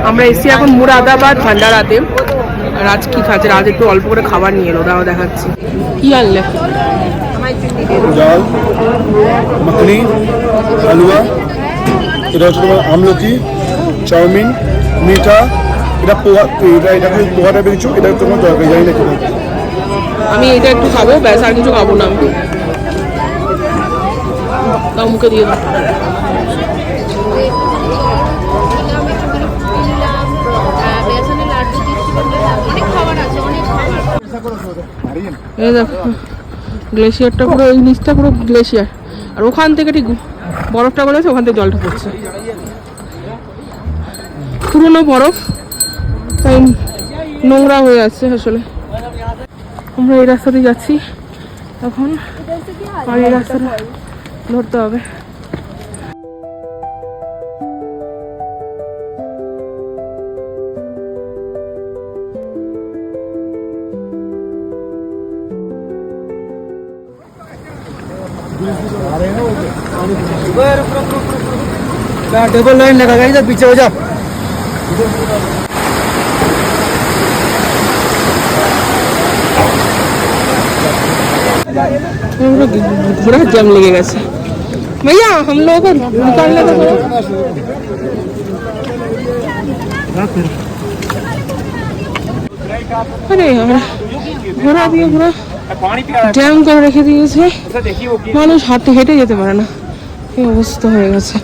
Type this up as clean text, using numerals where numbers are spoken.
আমরা এসছি এখন মুরাদাবাদ ভান্ডারাতে। রাজ কি খাচ্ছে? রাজ একটু অল্প করে খাবার নিয়ে এলো, দাও দেখাচ্ছি। কি আনলে? ডাল, মাখনি, হালুয়া, এটা হচ্ছে তোমার আমলকি, চাউমিন, মিঠা, এটা পোহা, এটাকে পোহাটা পেয়েছো, এটা তোমার দরকার জানি না তোমার। আমি এটা একটু খাবো, ব্যাস আর কিছু খাবো না আমি। তাও মুখে দিয়ে দাও। এই দেখো গ্লেশিয়ারটা পুরো, এই নিচটা পুরো গ্লেশিয়ার, আর ওখান থেকে ঠিক বরফটা গলেছে, ওখান থেকে জলটা পড়ছে। পুরোনো বরফ, তাই নোংরা হয়ে আছে আসলে। আমরা এই রাস্তাতে যাচ্ছি এখন, আর এই রাস্তাটা ধরতে হবে। डबल लाइन लगा इधर पीछे हो जा। पूरा जम लगे गए भैया, हम लोग को निकालने का अरे यार ঘোড়া দিয়ে পুরো জ্যাম করে রেখে দিয়েছে, মানুষ হাঁটতে হেঁটে যেতে পারে না, এই অবস্থা হয়ে গেছে।